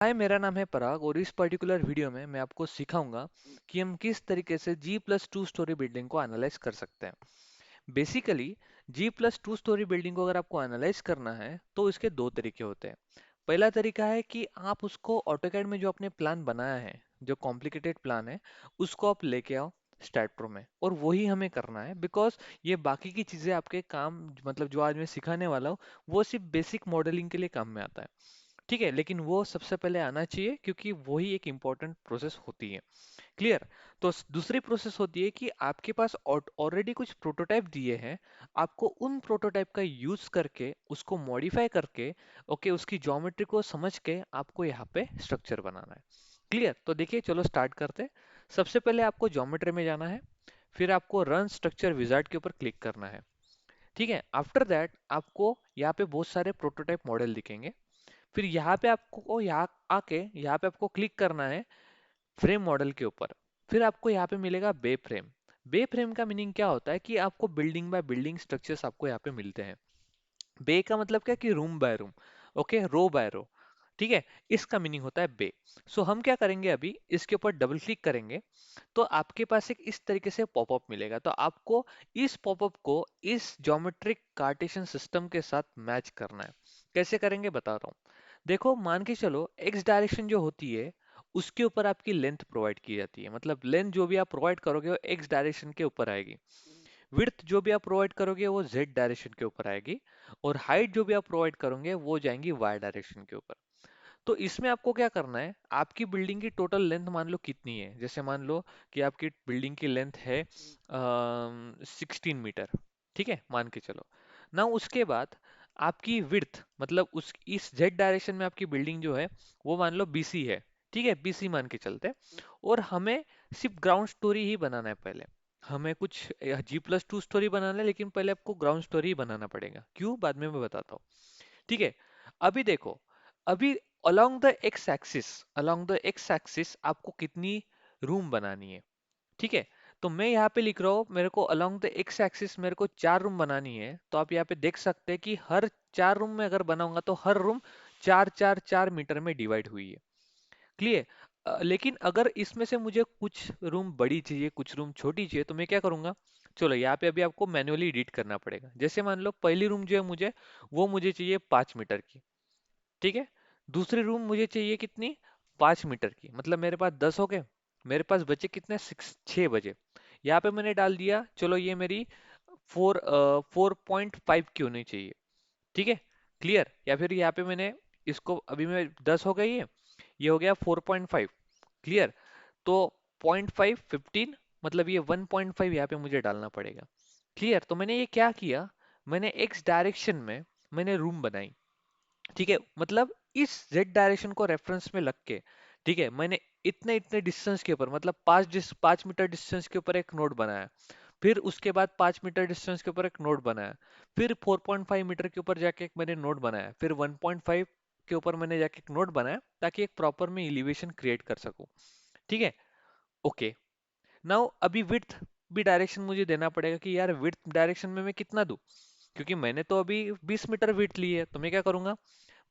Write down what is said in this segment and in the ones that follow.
हाय, मेरा नाम है पराग और इस पर्टिकुलर वीडियो में मैं आपको सिखाऊंगा कि हम किस तरीके से G+2 स्टोरी बिल्डिंग को एनालाइज कर सकते हैं। बेसिकली G+2 स्टोरी बिल्डिंग को अगर आपको एनालाइज करना है तो इसके दो तरीके होते हैं। पहला तरीका है कि आप उसको ऑटोकैड में जो आपने प्लान बनाया है, जो कॉम्प्लिकेटेड प्लान है, उसको आप लेके आओ स्टैट प्रो में और वही हमें करना है बिकॉज ये बाकी की चीज़ें आपके काम मतलब जो आज मैं सिखाने वाला हूँ वो सिर्फ बेसिक मॉडलिंग के लिए काम में आता है। ठीक है, लेकिन वो सबसे पहले आना चाहिए क्योंकि वही एक इम्पॉर्टेंट प्रोसेस होती है। क्लियर। तो दूसरी प्रोसेस होती है कि आपके पास ऑलरेडी कुछ प्रोटोटाइप दिए हैं, आपको उन प्रोटोटाइप का यूज करके उसको मॉडिफाई करके ओके उसकी ज्योमेट्री को समझ के आपको यहाँ पे स्ट्रक्चर बनाना है। क्लियर। तो देखिए, चलो स्टार्ट करते हैं। सबसे पहले आपको ज्योमेट्री में जाना है, फिर आपको रन स्ट्रक्चर विजार्ड के ऊपर क्लिक करना है। ठीक है, आफ्टर दैट आपको यहाँ पे बहुत सारे प्रोटोटाइप मॉडल दिखेंगे। फिर यहाँ पे आपको यहाँ आके यहाँ पे आपको क्लिक करना है फ्रेम मॉडल के ऊपर। फिर आपको यहाँ पे मिलेगा बे फ्रेम। बे फ्रेम का मीनिंग क्या होता है कि आपको बिल्डिंग बाय बिल्डिंग स्ट्रक्चर्स आपको यहाँ पे मिलते हैं। बे का मतलब क्या कि रूम बाय रूम, ओके, रो बाय रो। ठीक है, इसका मीनिंग होता है बे। सो हम क्या करेंगे, अभी इसके ऊपर डबल क्लिक करेंगे तो आपके पास एक इस तरीके से पॉपअप मिलेगा। तो आपको इस पॉपअप को इस ज्योमेट्रिक कार्टेशियन सिस्टम के साथ मैच करना है। कैसे करेंगे बता रहा हूँ। देखो, मान के चलो एक्स डायरेक्शन जो होती है उसके ऊपर आपकी लेंथ प्रोवाइड की जाती है, मतलब लेंथ जो भी आप प्रोवाइड करोगे वो एक्स डायरेक्शन के ऊपर आएगी। विड्थ जो भी आप प्रोवाइड करोगे वो जेड डायरेक्शन के ऊपर आएगी, और हाइट जो भी आप प्रोवाइड करोगे वो जाएंगी वाई डायरेक्शन के ऊपर। तो इसमें आपको क्या करना है, आपकी बिल्डिंग की टोटल लेंथ मान लो कितनी है, जैसे मान लो कि आपकी बिल्डिंग की लेंथ है 16 मीटर। ठीक है, मान के चलो ना। उसके बाद आपकी विड्थ मतलब उस इस जेड डायरेक्शन में आपकी बिल्डिंग जो है वो मान लो बीसी है। ठीक है, बीसी मान के चलते हैं। और हमें सिर्फ ग्राउंड स्टोरी ही बनाना है पहले। हमें कुछ G+2 स्टोरी बनाना है, लेकिन पहले आपको ग्राउंड स्टोरी ही बनाना पड़ेगा। क्यों, बाद में मैं बताता हूँ। ठीक है, अभी देखो, अभी अलोंग द एक्स एक्सिस आपको कितनी रूम बनानी है। ठीक है, तो मैं यहाँ पे लिख रहा हूँ मेरे को अलोंग द एक्स एक्सिस मेरे को 4 रूम बनानी है। तो आप यहाँ पे देख सकते हैं कि हर 4 रूम में अगर बनाऊंगा तो हर रूम 4 4 4 मीटर में डिवाइड हुई है। क्लियर। लेकिन अगर इसमें से मुझे कुछ रूम बड़ी चाहिए कुछ रूम छोटी चाहिए तो मैं क्या करूंगा। चलो, यहाँ पे अभी आपको मैन्युअली एडिट करना पड़ेगा। जैसे मान लो पहली रूम जो है मुझे चाहिए 5 मीटर की। ठीक है, दूसरी रूम मुझे चाहिए कितनी, 5 मीटर की, मतलब मेरे पास 10 हो गए। मेरे पास बचे कितने, 6 बजे। यहाँ पे मैंने डाल दिया, चलो ये मेरी 4.5 की होनी चाहिए। ठीक है, क्लियर। या फिर यहाँ पे मैंने इसको अभी मैं 10 हो गई है, ये हो गया 4.5। क्लियर। तो 0.5 15, मतलब ये 1.5 यहाँ पे मुझे डालना पड़ेगा। क्लियर। तो मैंने ये क्या किया, मैंने एक्स डायरेक्शन में मैंने रूम बनाई। ठीक है, मतलब इस जेड डायरेक्शन को रेफरेंस में लग के, ठीक है, मैंने इतने इतने डिस्टेंस के ऊपर मतलब 5 मीटर डिस्टेंस के ऊपर एक नोड बनाया। फिर उसके बाद 5 मीटर डिस्टेंस के ऊपर एक नोड बनाया। फिर 4.5 मीटर के ऊपर जाके एक मैंने नोड बनाया। फिर 1.5 के ऊपर मैंने जाके एक नोड बनाया ताकि एक प्रॉपर में एलिवेशन क्रिएट कर सकूं। ठीक है, ओके। नाउ अभी विड्थ भी डायरेक्शन मुझे देना पड़ेगा कि यार विड्थ डायरेक्शन में मैं कितना दूं, क्योंकि मैंने तो अभी 20 मीटर विड्थ ली है। तो मैं क्या करूंगा,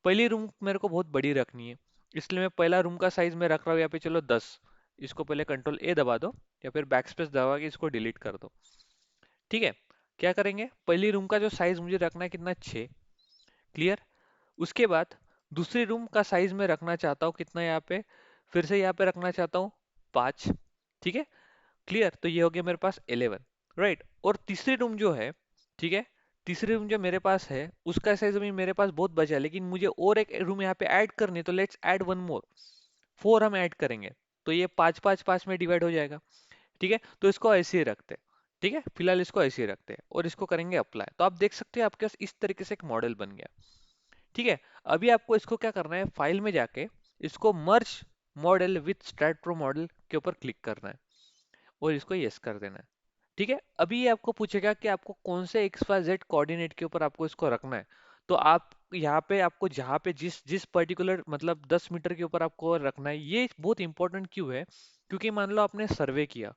पहली रूम मेरे को बहुत बड़ी रखनी है, इसलिए मैं पहला रूम का साइज में रख रहा हूँ यहाँ पे, चलो 10। इसको पहले कंट्रोल ए दबा दो या फिर बैक स्पेस दबा के इसको डिलीट कर दो। ठीक है, क्या करेंगे, पहली रूम का जो साइज मुझे रखना है कितना, 6। क्लियर। उसके बाद दूसरी रूम का साइज मैं रखना चाहता हूँ कितना, यहाँ पे फिर से यहाँ पे रखना चाहता हूँ 5। ठीक है, क्लियर। तो ये हो गया मेरे पास 11। राइट। और तीसरी रूम जो है, ठीक है, तीसरी रूम जो मेरे पास है उसका साइज अभी मेरे पास बहुत बचा है, लेकिन मुझे और एक रूम यहाँ पे ऐड करनी है। तो लेट्स ऐड वन मोर, 4 हम ऐड करेंगे। तो ये 5 5 5 में डिवाइड हो जाएगा। ठीक है, तो इसको ऐसे ही रखते हैं। ठीक है, फिलहाल इसको ऐसे ही रखते हैं और इसको करेंगे अप्लाई। तो आप देख सकते हैं आपके पास इस तरीके से एक मॉडल बन गया। ठीक है, अभी आपको इसको क्या करना है, फाइल में जाके इसको merge model with STAAD Pro model के ऊपर क्लिक करना है और इसको यस कर देना है। ठीक है, अभी ये आपको पूछेगा कि आपको कौन से एक्स वाई जेड कोऑर्डिनेट के ऊपर आपको इसको रखना है। तो आप यहाँ पे आपको जहाँ पे जिस जिस पर्टिकुलर मतलब 10 मीटर के ऊपर आपको रखना है, ये बहुत इंपॉर्टेंट क्यों है, क्योंकि मान लो आपने सर्वे किया,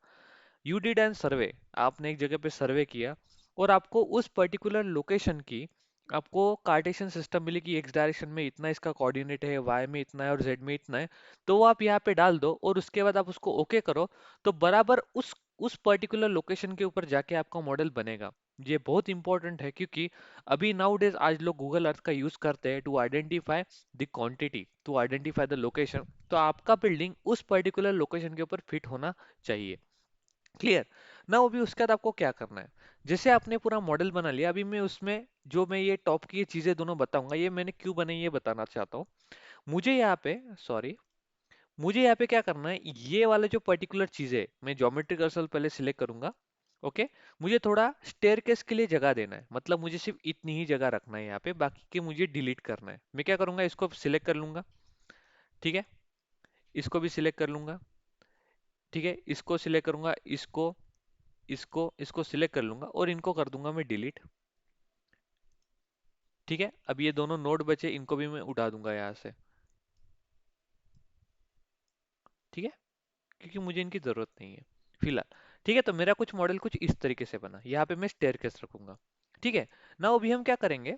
यू डिड एन सर्वे, आपने एक जगह पे सर्वे किया और आपको उस पर्टिकुलर लोकेशन की आपको कार्टेशियन सिस्टम मिले कि एक्स डायरेक्शन में इतना इसका कोऑर्डिनेट है, वाई में इतना है और जेड में इतना है, तो वो आप यहाँ पे डाल दो और उसके बाद आप उसको ओके करो, तो बराबर उस पर्टिकुलर लोकेशन के ऊपर जाके आपका मॉडल बनेगा। ये बहुत इंपॉर्टेंट है क्योंकि अभी नाउ डेज आज लोग गूगल अर्थ का यूज करते हैं to identify the quantity, to identify the location. तो आपका बिल्डिंग उस पर्टिकुलर लोकेशन के ऊपर फिट होना चाहिए। क्लियर ना। अभी उसके बाद आपको क्या करना है, जैसे आपने पूरा मॉडल बना लिया, अभी मैं उसमें जो मैं ये टॉप की ये चीजें दोनों बताऊंगा, ये मैंने क्यों बनाई ये बताना चाहता हूँ। मुझे यहाँ पे सॉरी मुझे यहाँ पे क्या करना है, ये वाला जो पर्टिकुलर चीज है मैं ज्योमेट्रिक कर्सर पहले सिलेक्ट करूंगा। ओके। मुझे थोड़ा स्टेयरकेस के लिए जगह देना है, मतलब मुझे सिर्फ इतनी ही जगह रखना है यहाँ पे, बाकी के मुझे डिलीट करना है। मैं क्या करूंगा, इसको सिलेक्ट कर लूंगा। ठीक है। इसको भी सिलेक्ट कर लूंगा। ठीक है। इसको सिलेक्ट करूंगा, इसको सिलेक्ट कर लूंगा और इनको कर दूंगा मैं डिलीट। ठीक है। अब ये दोनों नोड बचे, इनको भी मैं उठा दूंगा यहाँ से। ठीक है। क्योंकि मुझे इनकी जरूरत नहीं है फिलहाल। ठीक है। तो मेरा कुछ मॉडल कुछ इस तरीके से बना, यहाँ पे मैं स्टेयरकेस रखूंगा। ठीक है। ना अभी हम क्या करेंगे,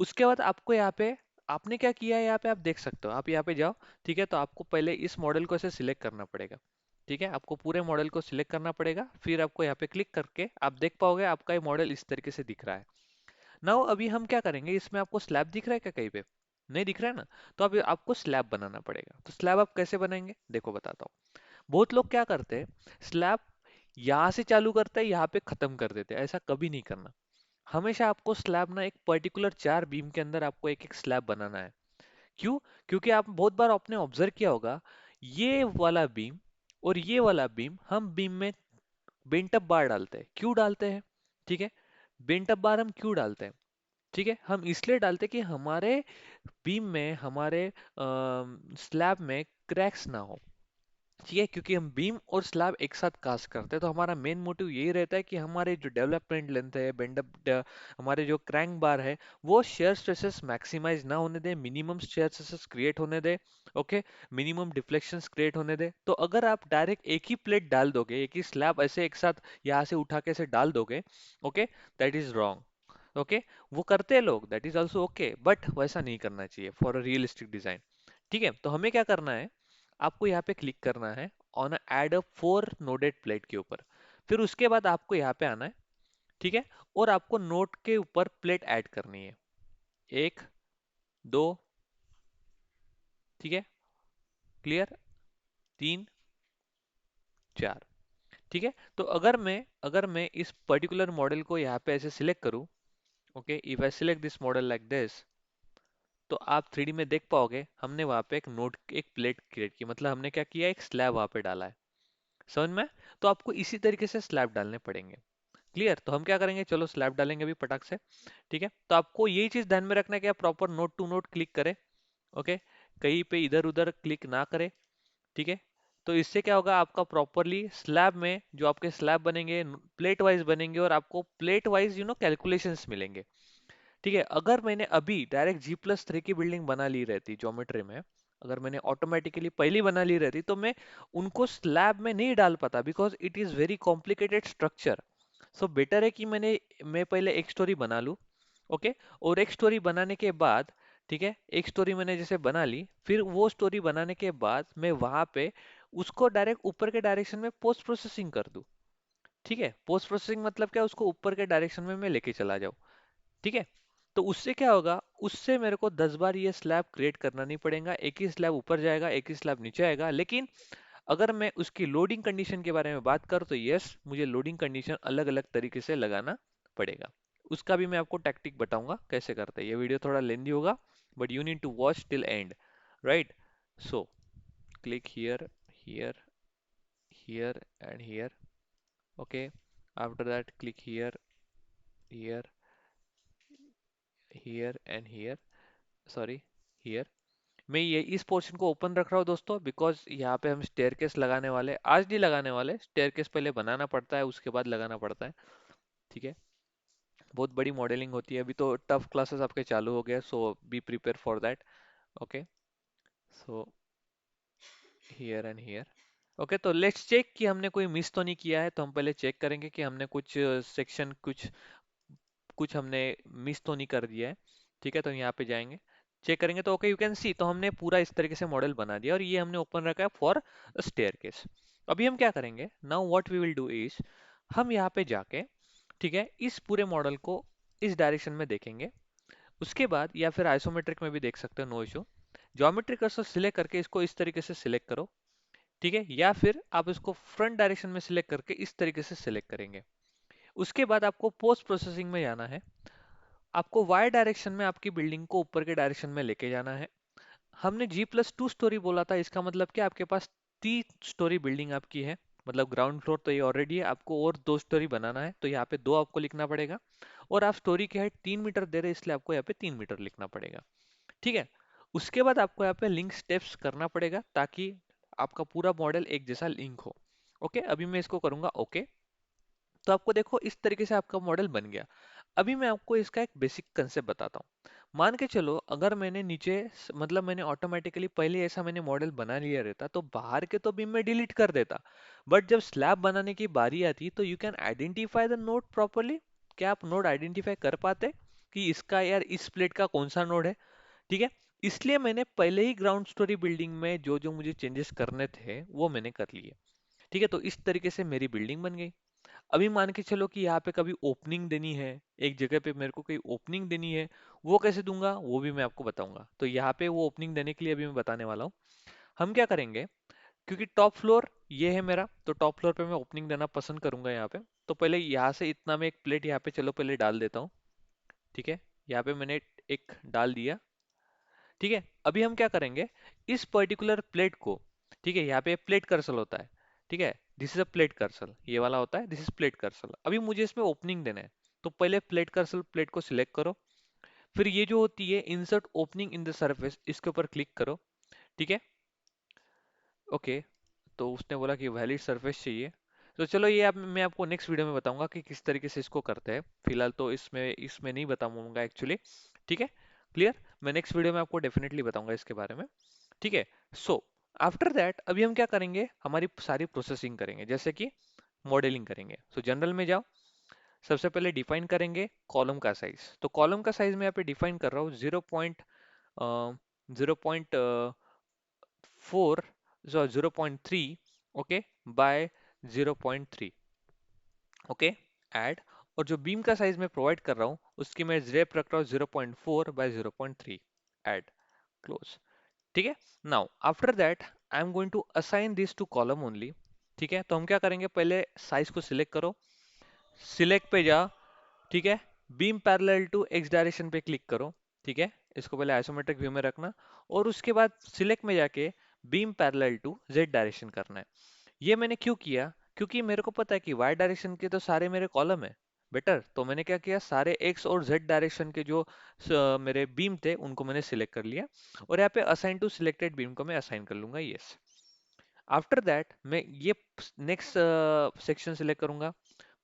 उसके बाद आपको यहाँ पे आपने क्या किया है यहाँ पे आप देख सकते हो, आप यहाँ पे जाओ। ठीक है। तो आपको पहले इस मॉडल को ऐसे सिलेक्ट करना पड़ेगा। ठीक है। आपको पूरे मॉडल को सिलेक्ट करना पड़ेगा, फिर आपको यहाँ पे क्लिक करके आप देख पाओगे आपका ये मॉडल इस तरीके से दिख रहा है। नाउ अभी हम क्या करेंगे, इसमें आपको स्लैब दिख रहा है क्या कहीं पे? नहीं दिख रहा है ना। तो अभी आपको स्लैब बनाना पड़ेगा। तो स्लैब आप कैसे बनाएंगे देखो बताता हूँ। बहुत लोग क्या करते हैं, स्लैब यहाँ से चालू करते हैं यहाँ पे खत्म कर देते हैं, ऐसा कभी नहीं करना। हमेशा आपको स्लैब ना एक पर्टिकुलर 4 बीम के अंदर आपको एक एक स्लैब बनाना है। क्यों? क्योंकि आप बहुत बार आपने ऑब्जर्व किया होगा, ये वाला बीम और ये वाला बीम, हम बीम में बेंटअप बार डालते हैं। क्यों डालते हैं? ठीक है। बेंटअप बार हम क्यों डालते हैं? ठीक है। हम इसलिए डालते हैं कि हमारे बीम में, हमारे स्लैब में क्रैक्स ना हो। ठीक है। क्योंकि हम बीम और स्लैब एक साथ कास्ट करते हैं, तो हमारा मेन मोटिव यही रहता है कि हमारे जो डेवलपमेंट लेंथ है, बेंडअप, हमारे जो क्रैंक बार है, वो शेयर स्ट्रेसेस मैक्सिमाइज ना होने दे, मिनिमम शेयर स्ट्रेसेस क्रिएट होने दे। ओके। मिनिमम डिफ्लेक्शंस क्रिएट होने दे। तो अगर आप डायरेक्ट एक ही प्लेट डाल दोगे, एक ही स्लैब ऐसे एक साथ यहाँ से उठा के ऐसे डाल दोगे, okay, that is wrong. Okay. वो करते हैं लोग, that is also okay, but वैसा नहीं करना चाहिए फॉर अ रियलिस्टिक डिजाइन। ठीक है। तो हमें क्या करना है, आपको यहाँ पे क्लिक करना है on add a 4 nodded plate के ऊपर। फिर उसके बाद आपको यहाँ पे आना है। ठीक है। और आपको नोट के ऊपर प्लेट ऐड करनी है, 1 2। ठीक है। क्लियर। 3 4। ठीक है। तो अगर मैं इस पर्टिकुलर मॉडल को यहाँ पे ऐसे सिलेक्ट करूँ, okay, if I select this model like this, तो आप 3D में देख पाओगे हमने वहाँ पे एक नोट, एक प्लेट क्रिएट की, मतलब हमने क्या किया, एक स्लैब वहाँ पे डाला है। समझ में? तो आपको इसी तरीके से स्लैब डालने पड़ेंगे। क्लियर। तो हम क्या करेंगे, चलो स्लैब डालेंगे अभी पटाख से। ठीक है। तो आपको यही चीज ध्यान में रखना है कि आप proper note to note click करें। ओके। कहीं पे इधर उधर क्लिक ना करें। ठीक है। तो इससे क्या होगा, आपका प्रॉपरली स्लैब में जो आपके स्लैब बनेंगे प्लेट वाइज बनेंगे और आपको प्लेट वाइज कैलकुलेशंस मिलेंगे। ठीक है। अगर मैंने अभी डायरेक्ट G+3 की बिल्डिंग बना ली रहती ज्योमेट्री में, अगर मैंने ऑटोमेटिकली पहली बना ली रहती, तो मैं उनको स्लैब में नहीं डाल पाता, because it is very complicated structure. So better है कि मैं पहले एक स्टोरी बना लूँ। ओके। और एक स्टोरी बनाने के बाद, ठीक है, एक स्टोरी मैंने जैसे बना ली, फिर वो स्टोरी बनाने के बाद मैं वहां पे उसको डायरेक्ट ऊपर के डायरेक्शन में पोस्ट प्रोसेसिंग कर दूं। ठीक है। पोस्ट प्रोसेसिंग मतलब क्या, उसको ऊपर के डायरेक्शन में मैं लेके चला जाऊं। ठीक है। तो उससे क्या होगा, उससे मेरे को 10 बार ये स्लैब क्रिएट करना नहीं पड़ेगा, एक ही स्लैब ऊपर जाएगा, एक ही स्लैब नीचे आएगा। लेकिन अगर मैं उसकी लोडिंग कंडीशन के बारे में बात करूँ, तो यस, मुझे लोडिंग कंडीशन अलग अलग तरीके से लगाना पड़ेगा। उसका भी मैं आपको टैक्टिक बताऊंगा कैसे करते हैं। ये वीडियो थोड़ा लेंदी होगा, but you need to watch till end, right? So click here, here, here and here. Okay. After that click here, here, here and here, sorry, here. मैं ये इस पोर्शन को ओपन रख रहा हूँ दोस्तों, बिकॉज यहाँ पे हम स्टेयरकेस लगाने वाले, आज नहीं लगाने वाले, स्टेयरकेस पहले बनाना पड़ता है उसके बाद लगाना पड़ता है। ठीक है। बहुत बड़ी मॉडलिंग होती है, अभी तो टफ क्लासेस आपके चालू हो गए, so be prepare for that. Okay. So here and here. Okay. तो लेट्स चेक कि हमने कोई मिस तो नहीं किया है, तो हम पहले चेक करेंगे कि हमने कुछ सेक्शन, कुछ कुछ हमने मिस तो नहीं कर दिया है। ठीक है, तो यहाँ पे जाएंगे, चेक करेंगे तो ओके यू कैन सी, तो हमने पूरा इस तरीके से मॉडल बना दिया और ये हमने ओपन रखा है फॉर स्टेयरकेस। अभी हम क्या करेंगे, now what we will do is, हम यहाँ पे जाके, ठीक है, इस पूरे मॉडल को इस डायरेक्शन में देखेंगे। उसके बाद या फिर आइसोमेट्रिक में भी देख सकते हो, no issue. Geometric cursor select करके इसको इस तरीके से सिलेक्ट करो, ठीक है, या फिर आप इसको फ्रंट डायरेक्शन में सिलेक्ट करके इस तरीके से सिलेक्ट करेंगे। उसके बाद आपको पोस्ट प्रोसेसिंग में जाना है, आपको वाई डायरेक्शन में आपकी बिल्डिंग को ऊपर के डायरेक्शन में लेके जाना है। हमने G+2 स्टोरी बोला था, इसका मतलब क्या, आपके पास 3 स्टोरी बिल्डिंग आपकी है, मतलब ग्राउंड फ्लोर तो ये ऑलरेडी है, आपको और 2 स्टोरी बनाना है, तो यहाँ पे 2 आपको लिखना पड़ेगा। और आप स्टोरी की हाइट 3 मीटर दे रहे हैं, इसलिए आपको यहाँ पे 3 मीटर लिखना पड़ेगा। ठीक है, उसके बाद आपको यहाँ पे लिंक स्टेप्स करना पड़ेगा ताकि आपका पूरा मॉडल एक जैसा लिंक हो। ओके, अभी मैं इसको करूंगा ओके। तो आपको देखो इस तरीके से आपका मॉडल बन गया। अभी मैं आपको इसका एक बेसिक कंसेप्ट बताता हूँ। मान के चलो अगर मैंने नीचे मतलब मैंने ऑटोमेटिकली पहले ऐसा मैंने मॉडल बना लिया रहता तो बाहर के तो बीम में डिलीट कर देता, बट जब स्लैब बनाने की बारी आती तो you can identify the node properly. क्या आप नोड आइडेंटिफाई कर पाते कि इसका यार इस प्लेट का कौन सा नोड है? ठीक है, इसलिए मैंने पहले ही ग्राउंड स्टोरी बिल्डिंग में जो जो मुझे चेंजेस करने थे वो मैंने कर लिए। ठीक है, तो इस तरीके से मेरी बिल्डिंग बन गई। अभी मान के चलो कि यहाँ पे कभी ओपनिंग देनी है, एक जगह पे मेरे को कोई ओपनिंग देनी है, वो कैसे दूंगा वो भी मैं आपको बताऊंगा। तो यहाँ पे वो ओपनिंग देने के लिए अभी मैं बताने वाला हूँ। हम क्या करेंगे, क्योंकि टॉप फ्लोर ये है मेरा, तो टॉप फ्लोर पे मैं ओपनिंग देना पसंद करूंगा यहाँ पे। तो पहले यहाँ से इतना मैं एक प्लेट यहाँ पे चलो पहले डाल देता हूँ। ठीक है, यहाँ पे मैंने एक डाल दिया। ठीक है, अभी हम क्या करेंगे, इस पर्टिकुलर प्लेट को, ठीक है, यहाँ पे प्लेट कर्सल होता है, ठीक है, this is a plate cursor, ये वाला होता है, दिस इज प्लेट कर्सल। अभी मुझे इसमें ओपनिंग देना है, तो पहले प्लेट कर्सल प्लेट को सिलेक्ट करो, फिर ये जो होती है insert opening in the surface, इसके ऊपर क्लिक करो। ठीक है, ओके, तो उसने बोला कि वैलिड सरफेस चाहिए। तो चलो ये मैं आपको नेक्स्ट वीडियो में बताऊंगा कि किस तरीके से इसको करते हैं, फिलहाल तो इसमें इसमें नहीं बताऊंगा एक्चुअली। ठीक है, क्लियर, मैं नेक्स्ट वीडियो में आपको डेफिनेटली बताऊंगा इसके बारे में। ठीक है, सो आफ्टर दैट अभी हम क्या करेंगे, हमारी सारी प्रोसेसिंग करेंगे, जैसे कि मॉडलिंग करेंगे। सो जनरल में जाओ, सबसे पहले डिफाइन करेंगे कॉलम का साइज। तो कॉलम का साइज मैं यहाँ पे डिफाइन कर रहा हूँ 0.4 0.3, ओके, बाय 0.3। ओके, ऐड, और जो बीम का साइज मैं प्रोवाइड कर रहा हूँ उसकी मैं जेप रख रहा हूँ 0.4 बाय 0.3, ऐड, क्लोज। ठीक है, now after that I am going to assign this to column only. ठीक है, तो हम क्या करेंगे, पहले साइज को सिलेक्ट करो, सिलेक्ट पे जा, ठीक है, beam parallel to X direction पे क्लिक करो। ठीक है, इसको पहले आइसोमेट्रिक व्यू में रखना, और उसके बाद सिलेक्ट में जाके beam parallel to Z direction करना है। ये मैंने क्यों किया, क्योंकि मेरे को पता है कि वाई डायरेक्शन के तो सारे मेरे कॉलम है बेटर, तो मैंने क्या किया, सारे एक्स और जेड डायरेक्शन के जो मेरे बीम थे उनको मैंने सिलेक्ट कर लिया, और यहाँ पे असाइन टू सिलेक्टेड बीम को मैं असाइन कर लूंगा, यस। आफ्टर दैट मैं ये नेक्स्ट सेक्शन सिलेक्ट करूंगा,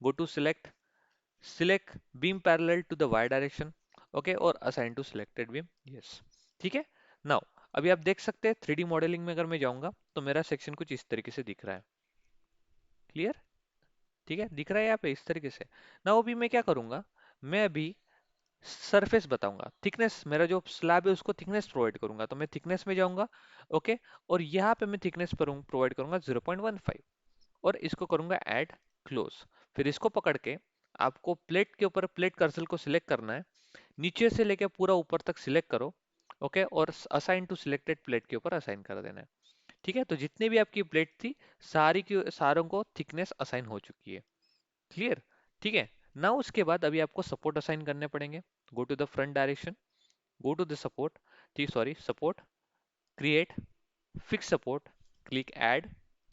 go to select, select beam parallel to the Y direction, okay, और assign to selected beam, yes. ठीक है, नाउ अभी आप देख सकते हैं 3D मॉडलिंग में अगर मैं जाऊंगा तो मेरा सेक्शन कुछ इस तरीके से दिख रहा है, क्लियर, ठीक है, दिख रहा है यहाँ पे इस तरीके से। ना अभी मैं क्या करूंगा, मैं अभी सरफेस बताऊंगा, थिकनेस, मेरा जो स्लैब है उसको थिकनेस प्रोवाइड करूंगा, तो मैं थिकनेस में जाऊंगा, ओके, और यहाँ पे मैं थिकनेस प्रोवाइड करूंगा 0.15, और इसको करूंगा ऐड, क्लोज। फिर इसको पकड़ के आपको प्लेट के ऊपर प्लेट कर्सर को सिलेक्ट करना है, नीचे से लेके पूरा ऊपर तक सिलेक्ट करो, ओके, और असाइन टू सिलेक्टेड प्लेट के ऊपर असाइन कर देना है। ठीक है, तो जितने भी आपकी प्लेट थी सारी की सारों को थिकनेस असाइन हो चुकी है, क्लियर। ठीक है, ना उसके बाद अभी आपको सपोर्ट असाइन करने पड़ेंगे। Go to the front direction, go to the support, ठीक, sorry, support, create, fix support, click add,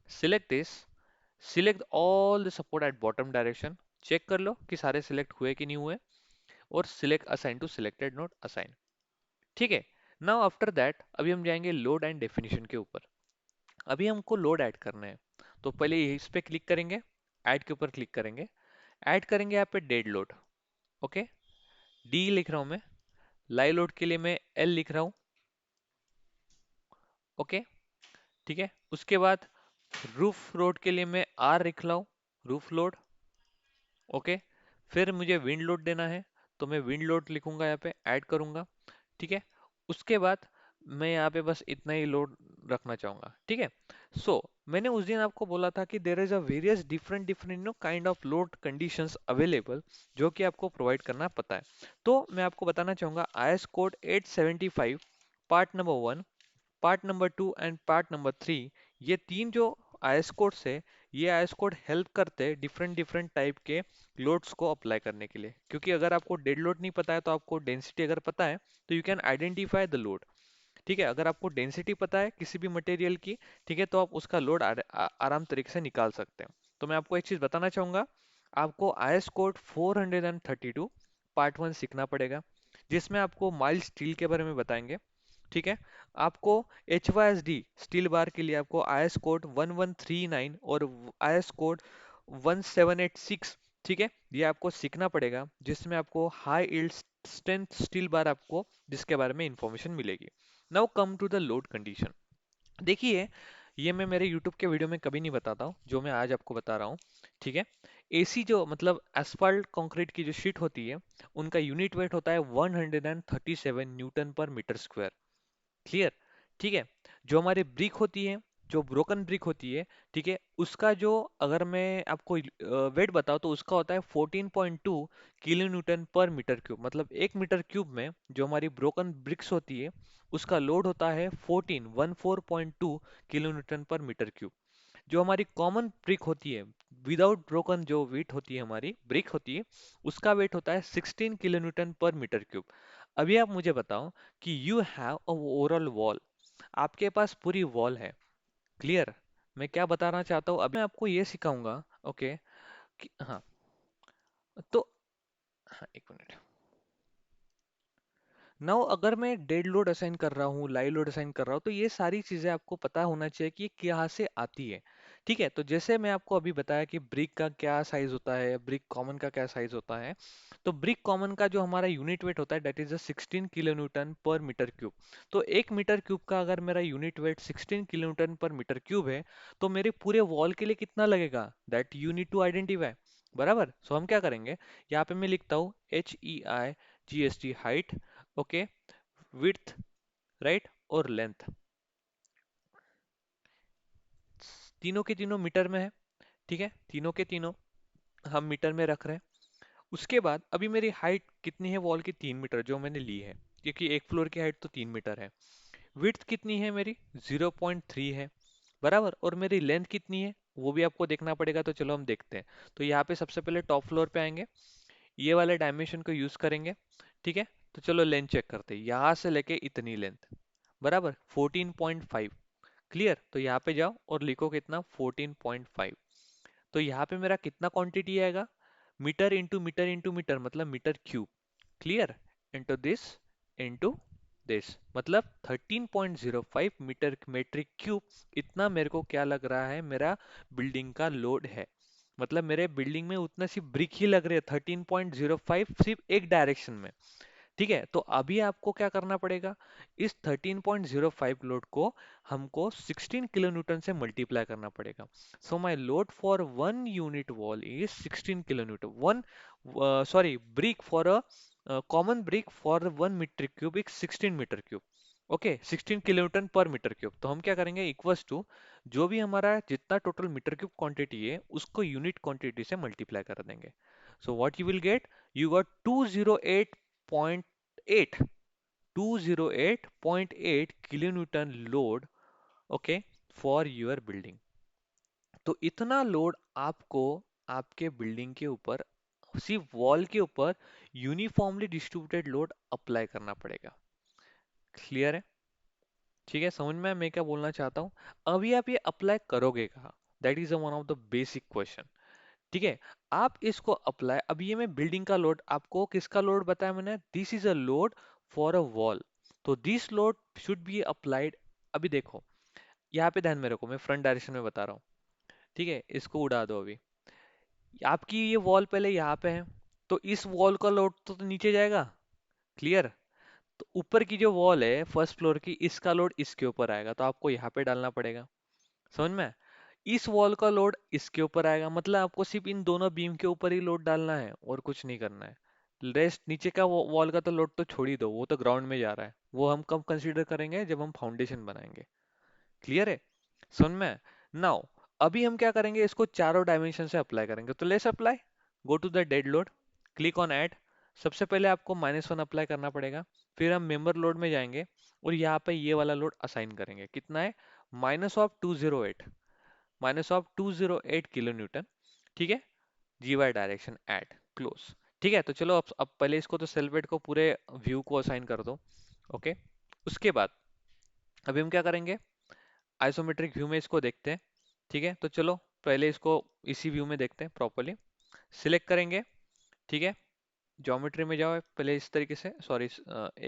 select this, select all the support at bottom direction, check कर लो कि सारे सिलेक्ट हुए कि नहीं हुए, और select assign to selected note assign. ठीक है, नाउ आफ्टर दैट अभी हम जाएंगे लोड एंड डेफिनेशन के ऊपर। अभी हमको लोड ऐड करना है, तो पहले इस पे क्लिक करेंगे, ऐड के ऊपर क्लिक करेंगे, ऐड करेंगे यहाँ पे डेड लोड, ओके, डी लिख रहा हूं मैं, लाइव लोड के लिए मैं एल लिख रहा हूं, ओके, ठीक है, उसके बाद रूफ लोड के लिए मैं आर लिख रहा हूं, रूफ लोड, ओके, फिर मुझे विंड लोड देना है, तो मैं विंड लोड लिखूंगा, यहाँ पे ऐड करूंगा। ठीक है, उसके बाद मैं यहाँ पे बस इतना ही लोड रखना चाहूंगा। ठीक है, सो मैंने उस दिन आपको बोला था कि there is a various different different kind of load conditions available, जो कि आपको प्रोवाइड करना पता है। तो मैं आपको बताना चाहूंगा IS code 875 part number 1, part number 2 and part number 3, ये तीन जो आईएस कोड्स है, ये आईएस कोड हेल्प करते हैं डिफरेंट डिफरेंट टाइप के लोड्स को अप्लाई करने के लिए। क्योंकि अगर आपको डेड लोड नहीं पता है तो आपको डेंसिटी अगर पता है तो you can identify the load. ठीक है, अगर आपको डेंसिटी पता है किसी भी मटेरियल की, ठीक है, तो आप उसका लोड आराम तरीके से निकाल सकते हैं। तो मैं आपको एक चीज बताना चाहूंगा, आपको आईएस कोड 432 पार्ट 1 सीखना पड़ेगा, जिसमें आपको माइल्ड स्टील के बारे में बताएंगे। ठीक है, आपको H Y S D steel bar के लिए आपको आईएस कोड 1139 और आईएस कोड 1786, ठीक है, ये आपको सीखना पड़ेगा, जिसमें आपको high yield strength steel bar आपको जिसके बारे में इंफॉर्मेशन मिलेगी। Now come to the load condition. देखिए, ये मैं मेरे यूट्यूब के वीडियो में कभी नहीं बताता हूँ जो मैं आज आपको बता रहा हूँ। ठीक है, एसी जो मतलब एस्फाल्ट कंक्रीट की जो शीट होती है, उनका यूनिट वेट होता है 137 Newton per metre square. Clear? ठीक है, जो हमारी ब्रिक होती है, जो ब्रोकन ब्रिक होती है, ठीक है, उसका जो अगर मैं आपको वेट बताऊं तो उसका होता है 14.2 kilo newton per metre cube. मतलब 1 मीटर क्यूब में जो हमारी ब्रोकन ब्रिक्स होती है, उसका लोड होता है 14.2 kilo newton per metre cube. जो हमारी कॉमन ब्रिक होती है, विदाउट ब्रोकन जो वेट होती है, हमारी ब्रिक होती है, उसका वेट होता है 16 kilo newton per metre cube. अभी आप मुझे बताओ कि you have a overall wall, आपके पास पूरी वॉल है। क्लियर? मैं क्या बताना चाहता हूँ, अभी मैं आपको ये सिखाऊंगा। ओके, हाँ, तो हाँ, एक मिनट। नाउ अगर मैं डेड लोड असाइन कर रहा हूँ, लाइव लोड असाइन कर रहा हूँ, तो ये सारी चीजें आपको पता होना चाहिए कि ये कहाँ से आती है। ठीक है, तो जैसे मैं आपको अभी बताया कि ब्रिक का क्या साइज होता है, ब्रिक कॉमन का क्या साइज होता है। तो ब्रिक कॉमन का जो हमारा यूनिट वेट होता है, that is 16 kilo newton per metre cube. तो 1 मीटर क्यूब का अगर मेरा unit weight 16 kilo newton per metre cube है, तो मेरे पूरे वॉल के लिए कितना लगेगा, that you need to identify. बराबर, सो हम क्या करेंगे, यहाँ पे मैं लिखता हूँ HEIGST height, okay, width, right, और लेंथ, तीनों के तीनों मीटर में है। ठीक है, तीनों के तीनों हम मीटर में रख रहे हैं। उसके बाद अभी मेरी हाइट कितनी है वॉल की, 3 मीटर जो मैंने ली है, क्योंकि एक फ्लोर की हाइट तो 3 मीटर है। विड्थ कितनी है मेरी, 0.3 है। बराबर, और मेरी लेंथ कितनी है वो भी आपको देखना पड़ेगा, तो चलो हम देखते हैं। तो यहाँ पे सबसे पहले टॉप फ्लोर पे आएंगे, ये वाले डायमेंशन को यूज करेंगे। ठीक है, तो चलो लेंथ चेक करते हैं, यहाँ से लेके इतनी लेंथ, बराबर 14.5। क्लियर? तो यहाँ पे जाओ और लिखो कितना, 14.5। तो यहाँ पे मेरा कितना क्वांटिटी आएगा, metre into metre into metre, मतलब metre cube. Clear? Into this, into this, मतलब 13.05 मीटर मेट्रिक क्यूब। इतना मेरे को क्या लग रहा है, मेरा बिल्डिंग का लोड है। मतलब मेरे बिल्डिंग में उतना सिर्फ ब्रिक ही लग रहे हैं, 13.05 सिर्फ एक डायरेक्शन में। ठीक है, तो अभी आपको क्या करना पड़ेगा, इस 13.05 लोड को हमको 16 किलो न्यूटन से मल्टीप्लाई करना पड़ेगा। So my load for one unit wall is 16 kilo newton, one sorry brick for a common brick for 1 metre cube is 16 metre cube. Okay, 16 kilo newton per metre cube. तो हम क्या करेंगे, equals to जो भी हमारा जितना total metre cube quantity है, उसको यूनिट क्वांटिटी से मल्टीप्लाई कर देंगे। So what you will get, you got 208.8 208.8 kilonewton load, okay, for your building। तो इतना लोड आपको आपके बिल्डिंग के ऊपर, सिर्फ वॉल के ऊपर यूनिफॉर्मली डिस्ट्रीब्यूटेड लोड अप्लाई करना पड़ेगा। क्लियर है? ठीक है, समझ में मैं क्या बोलना चाहता हूँ। अभी आप ये अप्लाई करोगे कहाँ, that is one of the basic question. ठीक है, आप इसको अप्लाई, अभी ये मैं बिल्डिंग का लोड, आपको किसका लोड बताया मैंने, this is a load for a wall, तो this load should be applied. अभी देखो, यहाँ पे ध्यान में रखो, मैं फ्रंट डायरेक्शन में बता रहा हूँ। ठीक है, इसको उड़ा दो अभी। आपकी ये वॉल पहले यहाँ पे है, तो इस वॉल का लोड तो नीचे जाएगा। क्लियर? तो ऊपर की जो वॉल है फर्स्ट फ्लोर की, इसका लोड इसके ऊपर आएगा, तो आपको यहाँ पे डालना पड़ेगा। समझ में? इस वॉल का लोड इसके ऊपर आएगा, मतलब आपको सिर्फ इन दोनों बीम के ऊपर ही लोड डालना है और कुछ नहीं करना है। रेस्ट नीचे का वॉल का तो लोड तो छोड़ ही दो, वो तो ग्राउंड में जा रहा है, वो हम कब कंसीडर करेंगे जब हम फाउंडेशन बनाएंगे। क्लियर है? समझ में? नाउ अभी हम क्या करेंगे, इसको चारों डायमेंशन से अप्लाई करेंगे, तो let's apply. Go to the dead load, click on add. सबसे पहले आपको -1 अप्लाई करना पड़ेगा, फिर हम मेंबर लोड में जाएंगे और यहाँ पे ये वाला लोड असाइन करेंगे। कितना है? -208, -208 किलो न्यूटन। ठीक है? जी वाई डायरेक्शन एट क्लोज। ठीक है, तो चलो अब पहले इसको तो सेल वेट को पूरे व्यू को असाइन कर दो। ओके, उसके बाद अभी हम क्या करेंगे, आइसोमेट्रिक व्यू में इसको देखते हैं। ठीक है, तो चलो पहले इसको इसी व्यू में देखते हैं प्रॉपरली। सिलेक्ट करेंगे। ठीक है, ज्योमेट्री में जाओ पहले इस तरीके से, सॉरी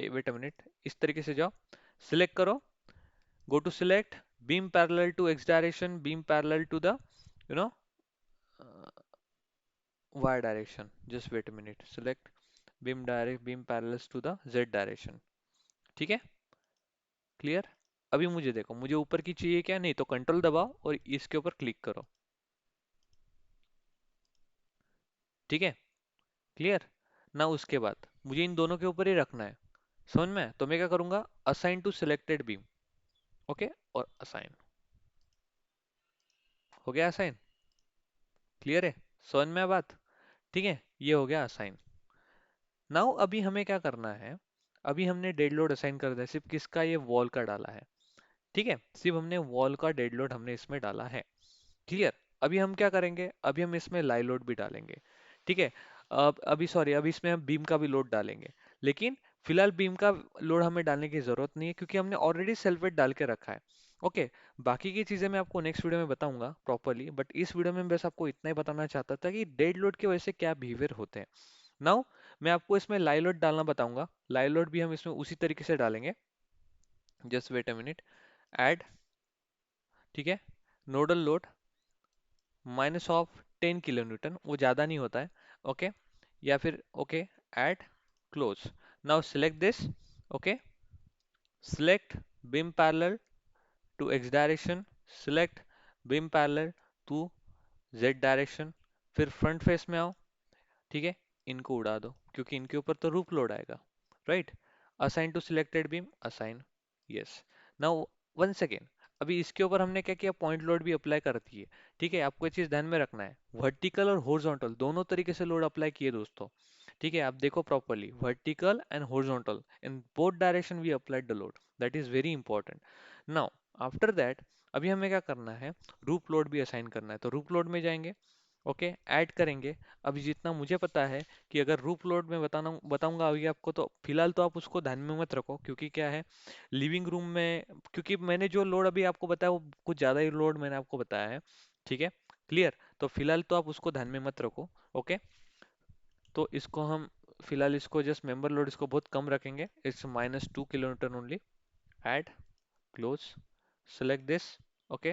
वेट अ मिनट, इस तरीके से जाओ, सिलेक्ट करो, go to select, beam parallel to X direction, beam parallel to the you know y direction, just wait a minute, select beam parallels to the z direction। ठीक है, clear? अभी मुझे देखो, मुझे ऊपर की चाहिए क्या, नहीं तो कंट्रोल दबाओ और इसके ऊपर क्लिक करो। ठीक है, क्लियर? ना उसके बाद मुझे इन दोनों के ऊपर ही रखना है। समझ में? तो मैं क्या करूंगा, assign to selected beam. Okay, और असाइन हो गया, असाइन। क्लियर है? समझ में बात? ठीक है, ये हो गया असाइन। नाउ अभी हमें क्या करना है, अभी हमने डेड लोड असाइन कर दिया, सिर्फ किसका, ये वॉल का डाला है। ठीक है, सिर्फ हमने वॉल का डेड लोड हमने इसमें डाला है। क्लियर? अभी हम क्या करेंगे, अभी हम इसमें लाई लोड भी डालेंगे। ठीक है, अब अभी सॉरी, अभी इसमें हम बीम का भी लोड डालेंगे, लेकिन फिलहाल बीम का लोड हमें डालने की जरूरत नहीं है क्योंकि हमने ऑलरेडी सेल्फेट डाल के रखा है। ओके, बाकी की चीजें मैं आपको नेक्स्ट वीडियो में बताऊंगा प्रॉपरली, बट इस वीडियो में बस आपको इतना ही बताना चाहता था कि डेड लोड की वजह से क्या बिहेवियर होते हैं। नाउ मैं आपको इसमें लाई लोड डालना बताऊंगा, लाई लोड भी हम इसमें उसी तरीके से डालेंगे। Just wait a minute, add. ठीक है, नोडल लोड -10 किलो न्यूटन, वो ज़्यादा नहीं होता है। ओके, या फिर okay, add, close. Now select this. Okay, select beam parallel to X direction, select beam parallel to Z direction, फिर फ्रंट फेस में आओ। ठीक है, इनको उड़ा दो क्योंकि इनके ऊपर तो रूफ लोड आएगा, right? Assign to selected beam, assign, yes. Now one second, अभी इसके ऊपर हमने क्या किया, पॉइंट लोड भी अप्लाई कर दी है। ठीक है, आपको ये चीज ध्यान में रखना है, वर्टिकल और हॉरिजॉन्टल दोनों तरीके से लोड अप्लाई किए दोस्तों। ठीक है, आप देखो properly, vertical and horizontal in both direction we applied the load, that is very important. Now after that अभी हमें क्या करना है, रूप लोड भी असाइन करना है, तो रूप लोड में जाएंगे। ओके, ऐड करेंगे। अभी जितना मुझे पता है कि अगर रूफ लोड में बताना बताऊंगा अभी आपको, तो फिलहाल तो आप उसको ध्यान में मत रखो क्योंकि क्या है, लिविंग रूम में, क्योंकि मैंने जो लोड अभी आपको बताया वो कुछ ज़्यादा ही लोड मैंने आपको बताया है। ठीक है, क्लियर? तो फिलहाल तो आप उसको ध्यान में मत रखो। ओके, तो इसको हम फिलहाल इसको जस्ट मेंबर लोड इसको बहुत कम रखेंगे, it's -2 kilo Newton only. Add, close, select this. Okay,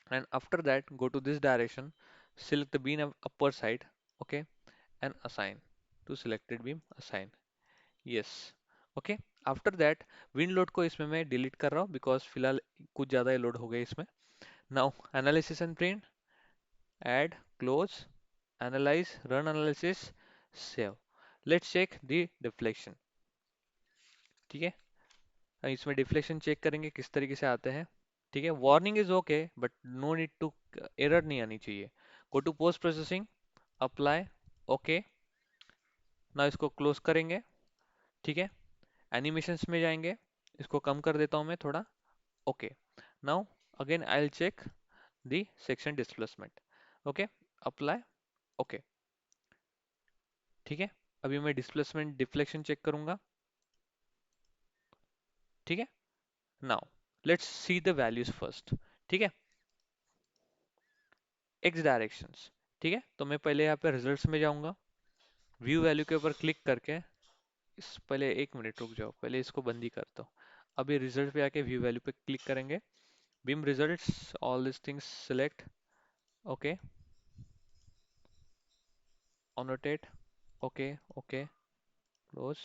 and after that go to this direction, select the beam upper side. Okay, and assign to selected beam, assign, yes। Okay, after that wind load को इसमें मैं delete कर रहा हूँ because फिलहाल कुछ ज़्यादा ही load हो गया इसमें। Now analysis and print, add, close, analyse, run analysis, save. Let's check the deflection. ठीक है, इसमें डिफ्लेक्शन चेक करेंगे किस तरीके से आते हैं। ठीक है, warning is okay but no need to, error नहीं आनी चाहिए। Go to post processing, apply, okay. ना इसको क्लोज करेंगे। ठीक है, एनिमेशंस में जाएंगे, इसको कम कर देता हूँ मैं थोड़ा। Okay, now again I will check the section displacement. Okay, apply, okay. ठीक है, अभी मैं डिस्प्लेसमेंट डिफ्लेक्शन चेक करूंगा। ठीक है, now let's see the values first. ठीक है, एक्स डायरेक्शंस। ठीक है, तो मैं पहले यहाँ पे रिजल्ट्स में जाऊंगा, व्यू वैल्यू के ऊपर क्लिक करके, इस पहले 1 मिनट रुक जाओ, पहले इसको बंद ही करता हूँ। अभी रिजल्ट पे आके व्यू वैल्यू पे क्लिक करेंगे, beam results, all this things select. Okay, annotate, okay okay, close.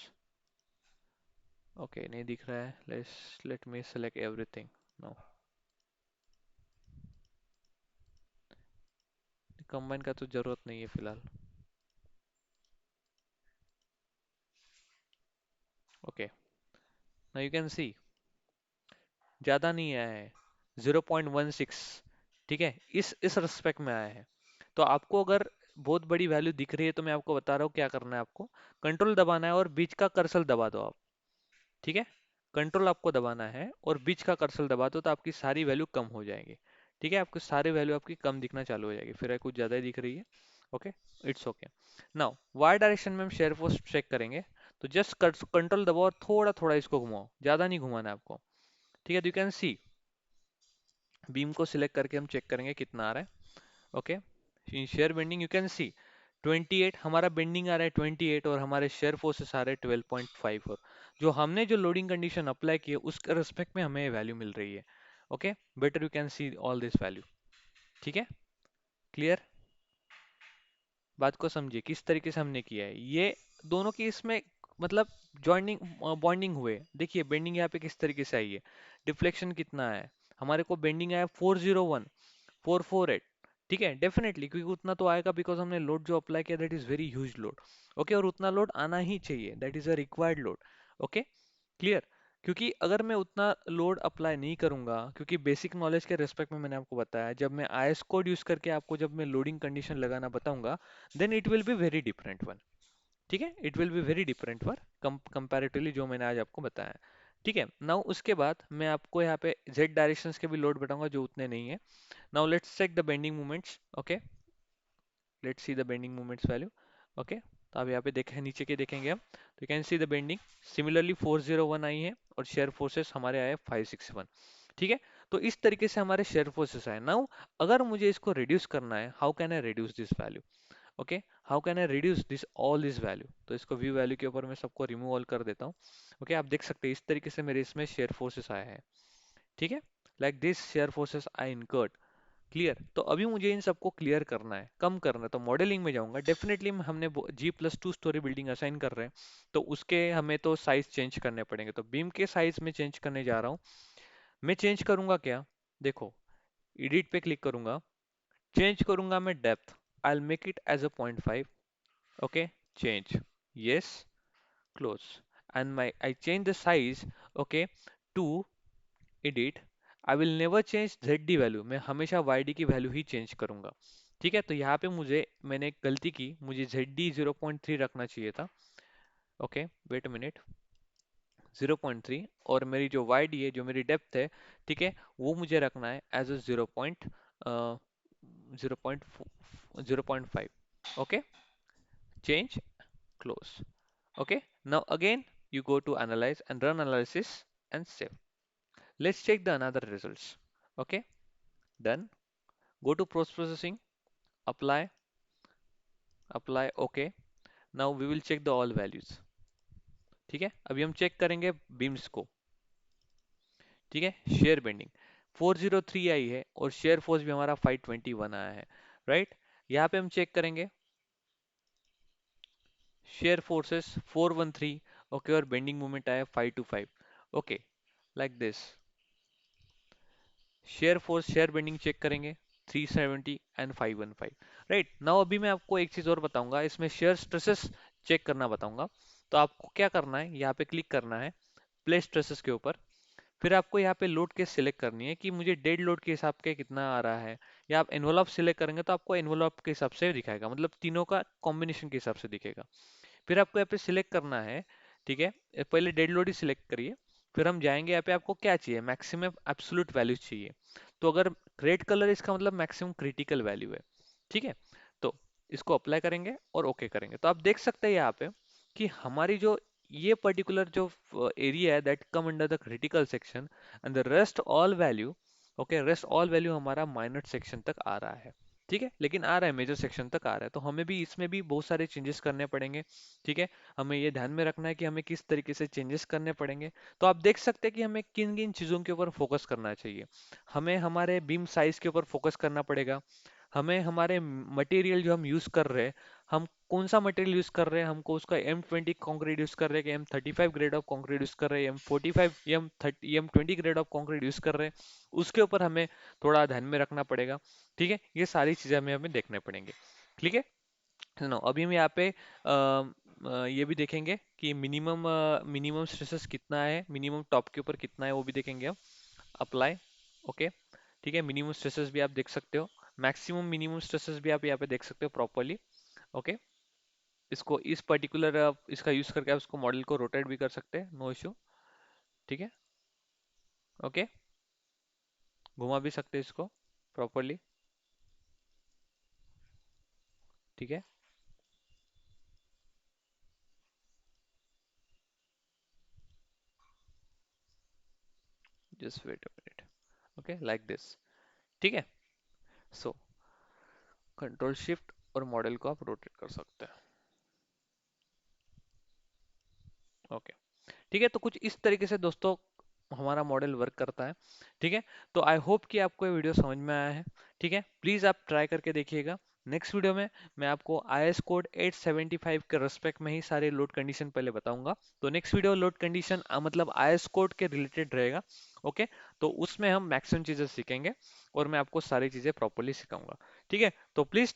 Okay, नहीं दिख रहा है, let me select everything. No, combine का तो जरूरत नहीं है फिलहाल। Okay, now you can see ज़्यादा नहीं आया है, 0.16। ठीक है, इस रिस्पेक्ट में आया है। तो आपको अगर बहुत बड़ी वैल्यू दिख रही है तो मैं आपको बता रहा हूँ क्या करना है आपको। कंट्रोल दबाना है और बीच का कर्सर दबा दो आप। ठीक है, कंट्रोल आपको दबाना है और बीच का कर्सर दबा दो तो आपकी सारी वैल्यू कम हो जाएगी। ठीक है, आपकी सारी वैल्यू आपकी कम दिखना चालू हो जाएगी, फिर कुछ ज़्यादा ही दिख रही है। Okay, it's okay. Now Y direction में हम शेयर फोर्स चेक करेंगे। तो जस्ट कंट्रोल दबाओ और थोड़ा थोड़ा इसको घुमाओ, ज़्यादा नहीं घुमाना है आपको। ठीक है, यू कैन सी बीम को सिलेक्ट करके हम चेक करेंगे कितना आ रहा है। Okay, in share bending you can सी 28 हमारा बेंडिंग आ रहा है, 28, और हमारे शेयर फोर्सेस आ रहे हैं 12.5। और जो हमने जो लोडिंग कंडीशन अप्लाई की है उसके रिस्पेक्ट में हमें वैल्यू मिल रही है। Okay, better you can see all this value. ठीक है, क्लियर? बात को समझिए किस तरीके से हमने किया है ये दोनों की इसमें, मतलब जॉइनिंग बॉन्डिंग हुए। देखिए बेंडिंग यहाँ पे किस तरीके से आई है, डिफ्लेक्शन कितना है, हमारे को बेंडिंग आया 401, 448। ठीक है, डेफिनेटली क्योंकि उतना तो आएगा बिकॉज हमने लोड जो अप्लाई किया that is very huge load. Okay, और उतना लोड आना ही चाहिए, that is a required load. Okay, clear? क्योंकि अगर मैं उतना लोड अप्लाई नहीं करूंगा, क्योंकि बेसिक नॉलेज के रेस्पेक्ट में मैंने आपको बताया, जब मैं आईएस कोड यूज करके आपको जब मैं लोडिंग कंडीशन लगाना बताऊंगा then it will be very different one. ठीक है, it will be very different one comparatively जो मैंने आज आपको बताया। ठीक है, नाउ उसके बाद मैं आपको यहाँ पे जेड डायरेक्शंस के भी लोड बताऊंगा जो उतने नहीं है। Now let's check the bending moments. Okay, let's see the bending moments value. Okay, तो आप यहाँ पे देखें, नीचे के देखेंगे हम तो can see the bending similarly 401 आई है और शेयर फोर्सेस हमारे आए 561। ठीक है, तो इस तरीके से हमारे शेयर फोर्सेस आए। नाउ अगर मुझे इसको रिड्यूस करना है, how can I reduce this value? Okay, how can I reduce this all this value? तो इसको व्यू वैल्यू के ऊपर मैं सबको रिमूव ऑल कर देता हूँ। ओके, आप देख सकते हैं इस तरीके से मेरे इसमें शेयर फोर्सेस आए हैं। ठीक है, like this share forces I incurred. Clear? तो अभी मुझे इन सबको क्लियर करना है, कम करना है, तो मॉडलिंग में जाऊंगा। डेफिनेटली हमने G+2 स्टोरी बिल्डिंग असाइन कर रहे हैं तो उसके हमें तो साइज चेंज करने पड़ेंगे, तो बीम के साइज में चेंज करने जा रहा हूँ। मैं चेंज करूंगा क्या, देखो, एडिट पे क्लिक करूंगा, चेंज करूंगा मैं depth, I make it as a 0.5। Okay, change, yes, close, and my I change the size. Okay, to edit, I will never change ZD value, मैं हमेशा YD की वैल्यू ही चेंज करूंगा। ठीक है, तो यहाँ पे मैंने एक गलती की, मुझे ZD 0.3 रखना चाहिए था। ओके, वेट अ मिनट, 0.3, और मेरी जो YD है, जो मेरी डेप्थ है, ठीक है, वो मुझे रखना है as a 0.5। Okay, change, close. Okay, now again you go to analyze and run analysis and save. Let's check the another results. Okay, done. Go to post processing, apply, apply, okay. Now we will check the all values. ठीक है, अभी हम check करेंगे beams को। ठीक है, share bending 403 आई है और शेयर फोर्स भी हमारा 521 आया है, राइट? यहाँ पे हम चेक करेंगे शेयर फोर्सेस 413, ओके, और बेंडिंग मोमेंट आया 525। Okay, like this. Shear force shear bending check करेंगे 370 एंड 515। राइट, नाउ अभी मैं आपको एक चीज और बताऊंगा, इसमें शेयर स्ट्रेसेस चेक करना बताऊंगा। तो आपको क्या करना है, यहाँ पे क्लिक करना है प्लेस स्ट्रेसेस के ऊपर, फिर आपको यहाँ पे लोड केस सिलेक्ट करनी है कि मुझे डेड लोड के हिसाब के कितना आ रहा है, या आप एनवलप सिलेक्ट करेंगे तो आपको एनवलप के हिसाब से दिखाएगा, मतलब तीनों का कॉम्बिनेशन के हिसाब से दिखेगा। फिर आपको यहाँ पे सिलेक्ट करना है, ठीक है, पहले डेड लोड ही सिलेक्ट करिए, फिर हम जाएंगे यहाँ पे आपको क्या चाहिए, मैक्सिमम एब्सोल्यूट वैल्यू चाहिए। तो अगर रेड कलर इसका मतलब मैक्सिमम क्रिटिकल वैल्यू है। ठीक है, तो इसको अप्लाई करेंगे और ओके करेंगे, तो आप देख सकते हैं यहाँ पे कि हमारी जो ये पर्टिकुलर जो एरिया है that come under the critical section and the rest all value, okay, rest all value हमारा माइनर सेक्शन तक आ रहा है। ठीक है, लेकिन आ रहा है, मेजर सेक्शन तक आ रहा है, तो हमें भी इसमें भी बहुत सारे चेंजेस करने पड़ेंगे। ठीक है, हमें ये ध्यान में रखना है कि हमें किस तरीके से चेंजेस करने पड़ेंगे। तो आप देख सकते हैं कि हमें किन किन चीज़ों के ऊपर फोकस करना चाहिए। हमें हमारे बीम साइज के ऊपर फोकस करना पड़ेगा, हमें हमारे मटेरियल जो हम यूज़ कर रहे हैं, हम कौन सा मटेरियल यूज़ कर रहे हैं, हमको उसका M20 कंक्रीट यूज़ कर रहे हैं कि M35 grade of concrete use कर रहे हैं, M45 M30 M20 grade of concrete use कर रहे हैं, उसके ऊपर हमें थोड़ा ध्यान में रखना पड़ेगा। ठीक है, ये सारी चीज़ें हमें हमें देखने पड़ेंगे। ठीक है, सुनो अभी हम यहाँ पे ये भी देखेंगे कि मिनिमम स्ट्रेसेस कितना है, मिनिमम टॉप के ऊपर कितना है वो भी देखेंगे हम। अप्लाई। ओके। ठीक है, मिनिमम स्ट्रेसेस भी आप देख सकते हो, मैक्सिमम मिनिमम स्ट्रेसेस भी आप यहाँ पे देख सकते हो प्रॉपरली। ओके। इसको इस पर्टिकुलर इसका यूज करके आप इसको मॉडल को रोटेट भी कर सकते हैं, नो इशू। ठीक है। ओके। घुमा भी सकते हैं इसको प्रॉपरली। ठीक है। Just wait a minute. Okay, like this. ठीक है। सो कंट्रोल शिफ्ट और मॉडल को आप रोटेट कर सकते हैं। ओके। ठीक है, तो कुछ इस तरीके से दोस्तों हमारा मॉडल वर्क करता है। ठीक है। तो आई होप कि आपको ये वीडियो समझ में आया है। ठीक है, प्लीज आप ट्राई करके देखिएगा। नेक्स्ट वीडियो में मैं आपको IS कोड 875 के रेस्पेक्ट में ही सारे लोड कंडीशन पहले बताऊंगा। तो नेक्स्ट वीडियो लोड कंडीशन मतलब IS कोड के रिलेटेड रहेगा। ओके। तो उसमें हम मैक्सिमम चीजें सीखेंगे और मैं आपको सारी चीजें प्रॉपरली सिखाऊंगा। ठीक है, तो प्लीज